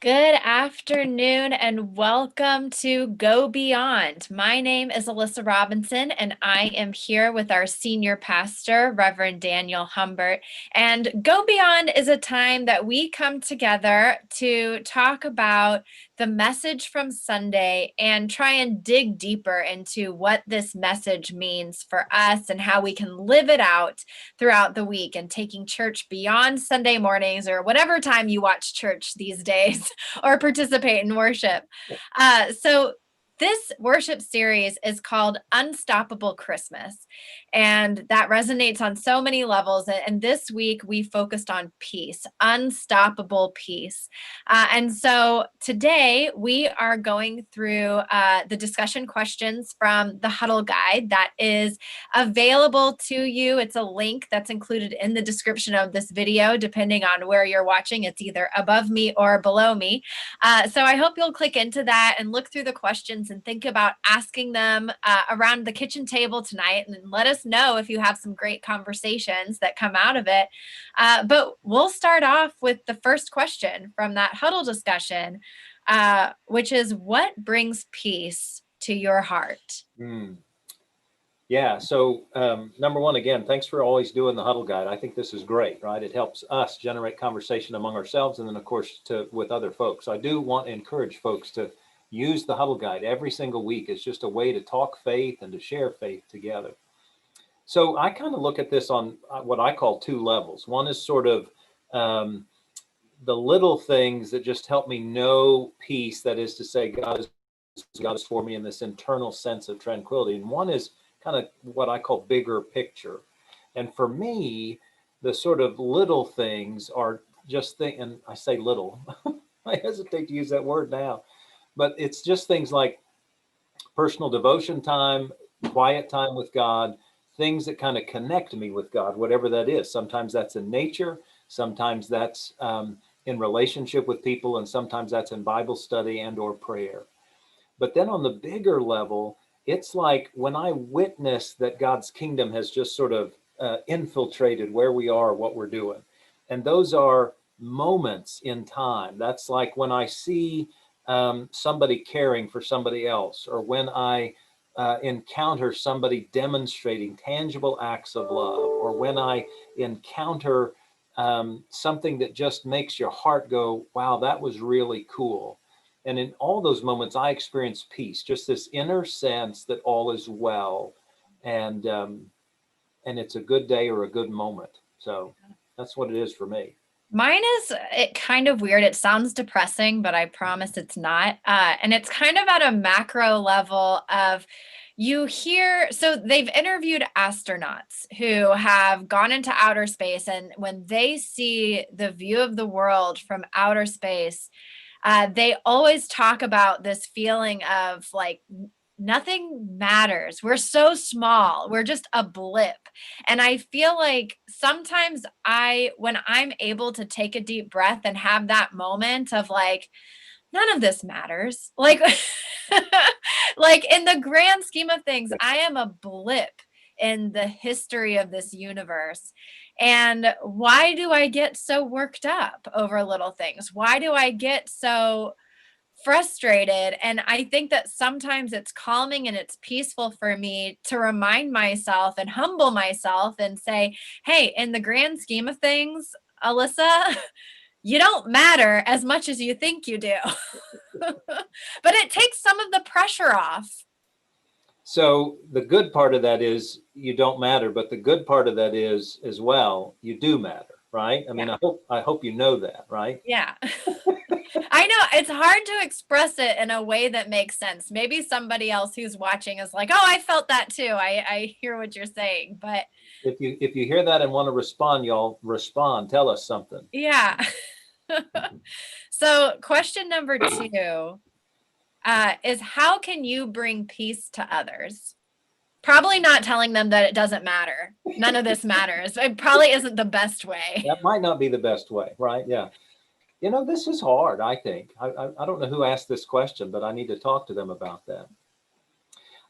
Good afternoon and welcome to Go Beyond. My name is Alyssa Robinson and I am here with our senior pastor, Reverend Daniel Humbert. And Go Beyond is a time that we come together to talk about the message from Sunday and try and dig deeper into what this message means for us and how we can live it out throughout the week and taking church beyond Sunday mornings or whatever time you watch church these days or participate in worship. So this worship series is called Unstoppable Christmas, and that resonates on so many levels. And this week we focused on peace, unstoppable peace. And so today we are going through the discussion questions from the Huddle guide that is available to you. It's a link that's included in the description of this video, depending on where you're watching. It's either above me or below me. So I hope you'll click into that and look through the questions and think about asking them around the kitchen table tonight, and let us know if you have some great conversations that come out of it. But we'll start off with the first question from that Huddle discussion, which is, what brings peace to your heart? Yeah, so number one, again, thanks for always doing the Huddle Guide. I think this is great, right? It helps us generate conversation among ourselves and then, of course, with other folks. So I do want to encourage folks to use the Huddle Guide every single week. It's just a way to talk faith and to share faith together. So I kind of look at this on what I call two levels. One is sort of the little things that just help me know peace, that is to say, God is for me in this internal sense of tranquility. And one is kind of what I call bigger picture. And for me, the sort of little things are just and I say little, I hesitate to use that word now, but it's just things like personal devotion time, quiet time with God, things that kind of connect me with God, whatever that is. Sometimes that's in nature, sometimes that's in relationship with people, and sometimes that's in Bible study and or prayer. But then on the bigger level, it's like when I witness that God's kingdom has just sort of infiltrated where we are, what we're doing. And those are moments in time. That's like when I see somebody caring for somebody else, or when I encounter somebody demonstrating tangible acts of love, or when I encounter something that just makes your heart go, wow, that was really cool. And in all those moments, I experience peace, just this inner sense that all is well, and it's a good day or a good moment. So that's what it is for me. Mine is kind of weird. It sounds depressing, but I promise it's not. And it's kind of at a macro level of, you hear, so they've interviewed astronauts who have gone into outer space, and when they see the view of the world from outer space, they always talk about this feeling of like, nothing matters. We're so small. We're just a blip. And I feel like sometimes when I'm able to take a deep breath and have that moment of like, none of this matters. Like, like in the grand scheme of things, I am a blip in the history of this universe. And why do I get so worked up over little things? Why do I get so frustrated? And I think that sometimes it's calming and it's peaceful for me to remind myself and humble myself and say, hey, in the grand scheme of things, Alyssa, you don't matter as much as you think you do. But it takes some of the pressure off. So the good part of that is you don't matter, but the good part of that is as well, you do matter, right? I mean, I hope you know that, right? Yeah. I know it's hard to express it in a way that makes sense. Maybe somebody else who's watching is like, oh, I felt that too. I hear what you're saying. But if you hear that and want to respond, y'all respond. Tell us something. yeah. So question number 2 is, how can you bring peace to others? Probably not telling them that it doesn't matter. None of this matters. It probably isn't the best way. That might not be the best way, right? Yeah. You know, this is hard, I think. I don't know who asked this question, but I need to talk to them about that.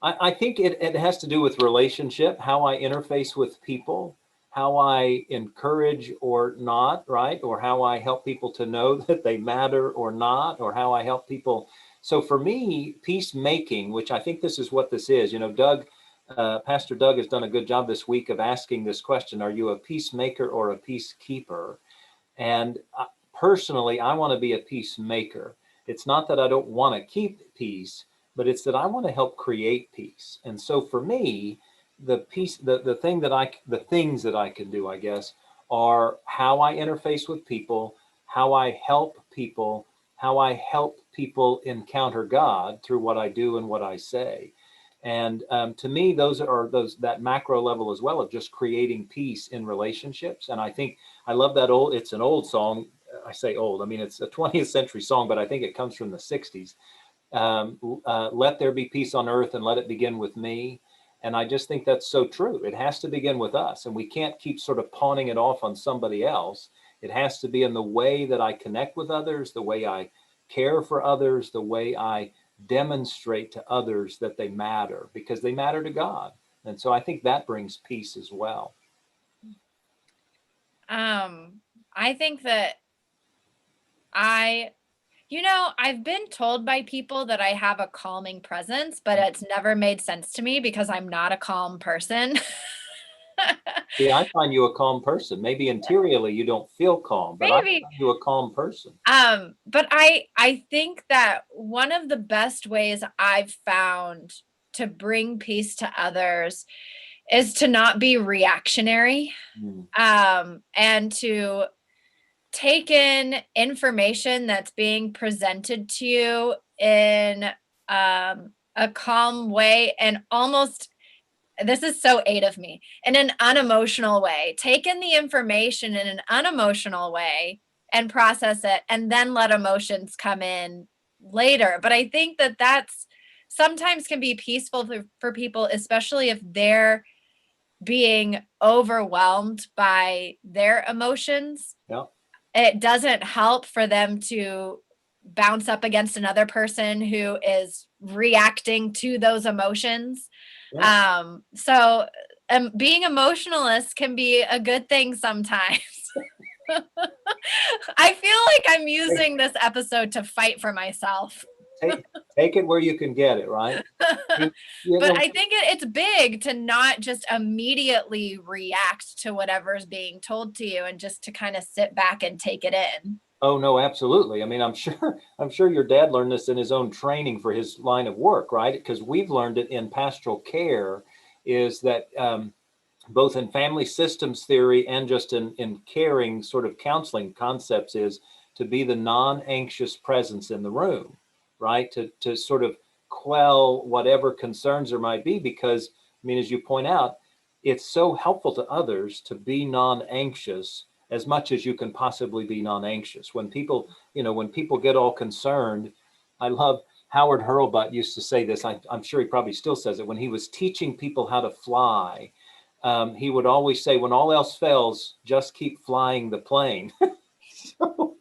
I think it has to do with relationship, how I interface with people, how I encourage or not, right? Or how I help people to know that they matter or not, or how I help people. So for me, peacemaking, which I think this is what this is, Pastor Doug has done a good job this week of asking this question: are you a peacemaker or a peacekeeper? And personally, I want to be a peacemaker. It's not that I don't want to keep peace, but it's that I want to help create peace. And so for me, the things that I can do, I guess, are how I interface with people, how I help people, how I help people encounter God through what I do and what I say. And to me, those are that macro level as well of just creating peace in relationships. And I think I love that it's an old song. I say old, I mean, it's a 20th century song, but I think it comes from the 60s. Let there be peace on earth and let it begin with me. And I just think that's so true. It has to begin with us, and we can't keep sort of pawning it off on somebody else. It has to be in the way that I connect with others, the way I care for others, the way I demonstrate to others that they matter because they matter to God. And so I think that brings peace as well. I think that I've been told by people that I have a calming presence, but it's never made sense to me because I'm not a calm person. See, I find you a calm person. Maybe interiorly you don't feel calm, but I Maybe. find you a calm person. But I think that one of the best ways I've found to bring peace to others is to not be reactionary, and to take in information that's being presented to you in a calm way, and almost, this is so eight of me, in an unemotional way. Take in the information in an unemotional way and process it, and then let emotions come in later. But I think that that's sometimes can be peaceful for people, especially if they're being overwhelmed by their emotions. Yeah. It doesn't help for them to bounce up against another person who is reacting to those emotions. Yeah. So being emotionalist can be a good thing sometimes. I feel like I'm using this episode to fight for myself. Take it where you can get it, right? You But know, I think it's big to not just immediately react to whatever's being told to you, and just to kind of sit back and take it in. oh no, absolutely. I mean, I'm sure your dad learned this in his own training for his line of work, right? Because we've learned it in pastoral care, is that both in family systems theory and just in caring sort of counseling concepts, is to be the non-anxious presence in the room, right? To sort of quell whatever concerns there might be, because I mean, as you point out, it's so helpful to others to be non-anxious as much as you can possibly be non-anxious. When people get all concerned, I love Howard Hurlbut used to say this. I'm sure he probably still says it when he was teaching people how to fly. He would always say, when all else fails, just keep flying the plane. So,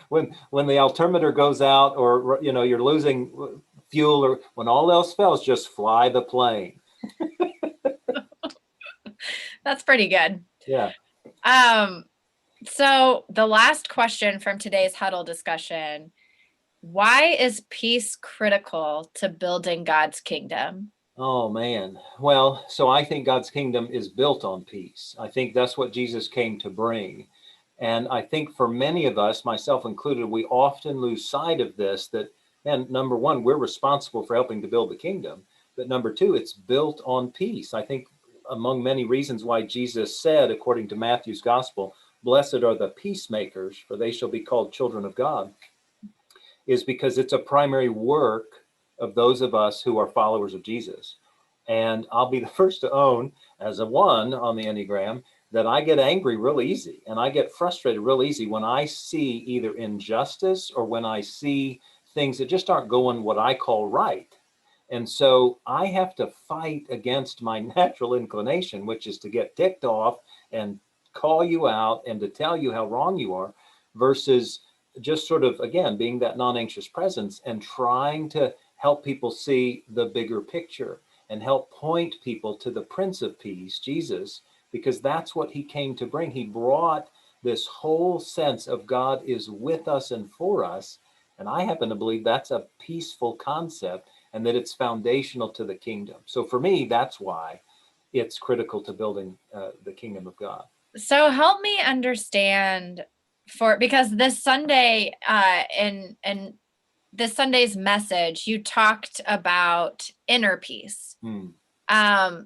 when the altimeter goes out, or you're losing fuel, or when all else fails, just fly the plane. That's pretty good. Yeah. So the last question from today's huddle discussion: why is peace critical to building God's kingdom? Oh man. Well, so I think God's kingdom is built on peace. I think that's what Jesus came to bring. And I think for many of us, myself included, we often lose sight of this, that, and number one, we're responsible for helping to build the kingdom. But number two, it's built on peace. I think among many reasons why Jesus said, according to Matthew's gospel, blessed are the peacemakers, for they shall be called children of God, is because it's a primary work of those of us who are followers of Jesus. And I'll be the first to own, as a one on the Enneagram, that I get angry real easy and I get frustrated real easy when I see either injustice or when I see things that just aren't going what I call right. And so I have to fight against my natural inclination, which is to get ticked off and call you out and to tell you how wrong you are, versus just sort of, again, being that non-anxious presence and trying to help people see the bigger picture and help point people to the Prince of Peace, Jesus, because that's what he came to bring. He brought this whole sense of God is with us and for us. And I happen to believe that's a peaceful concept and that it's foundational to the kingdom. So for me, that's why it's critical to building the kingdom of God. So help me understand because this Sunday in this Sunday's message, you talked about inner peace.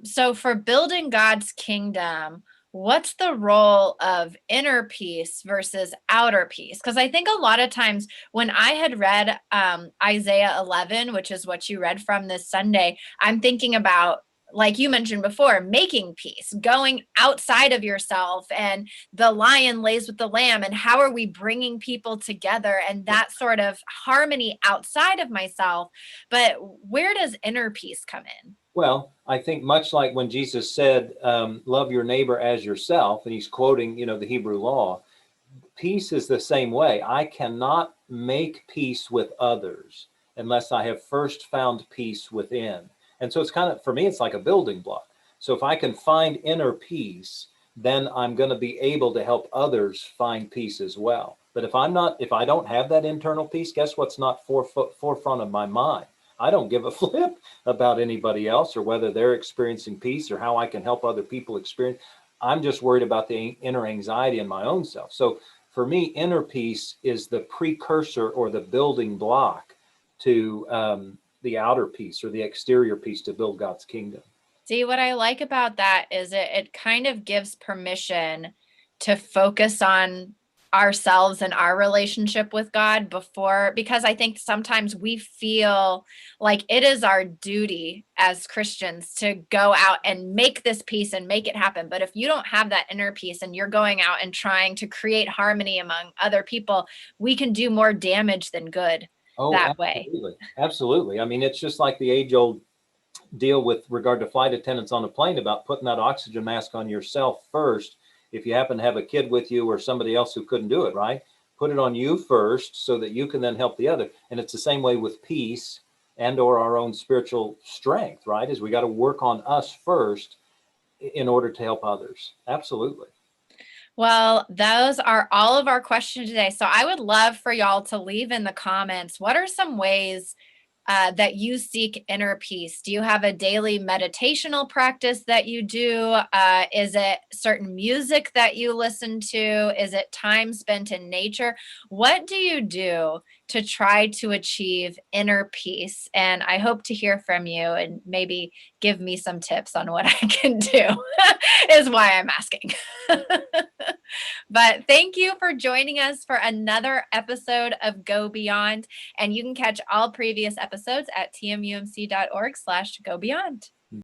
So for building God's kingdom, what's the role of inner peace versus outer peace? Because I think a lot of times when I had read Isaiah 11, which is what you read from this Sunday, I'm thinking about, like you mentioned before, making peace, going outside of yourself, and the lion lays with the lamb, and how are we bringing people together, and that sort of harmony outside of myself. But where does inner peace come in? Well, I think much like when Jesus said, love your neighbor as yourself, and he's quoting, the Hebrew law, peace is the same way. I cannot make peace with others unless I have first found peace within. And so it's kind of, for me, it's like a building block. So if I can find inner peace, then I'm going to be able to help others find peace as well. But if I don't have that internal peace, guess what's not forefront of my mind? I don't give a flip about anybody else or whether they're experiencing peace or how I can help other people experience. I'm just worried about the inner anxiety in my own self. So for me, inner peace is the precursor or the building block to the outer peace or the exterior peace to build God's kingdom. See, what I like about that is it kind of gives permission to focus on ourselves and our relationship with God because I think sometimes we feel like it is our duty as Christians to go out and make this peace and make it happen. But if you don't have that inner peace and you're going out and trying to create harmony among other people, we can do more damage than good that way. Absolutely. Absolutely. I mean, it's just like the age-old deal with regard to flight attendants on a plane about putting that oxygen mask on yourself first. If you happen to have a kid with you or somebody else who couldn't do it, right? Put it on you first so that you can then help the other. And it's the same way with peace and or our own spiritual strength, right? Is we got to work on us first in order to help others. Absolutely. Well, those are all of our questions today. So I would love for y'all to leave in the comments, what are some ways that you seek inner peace? Do you have a daily meditational practice that you do? Is it certain music that you listen to? Is it time spent in nature? What do you do to try to achieve inner peace? And I hope to hear from you and maybe give me some tips on what I can do, is why I'm asking. But thank you for joining us for another episode of Go Beyond. And you can catch all previous episodes at tmumc.org/go beyond.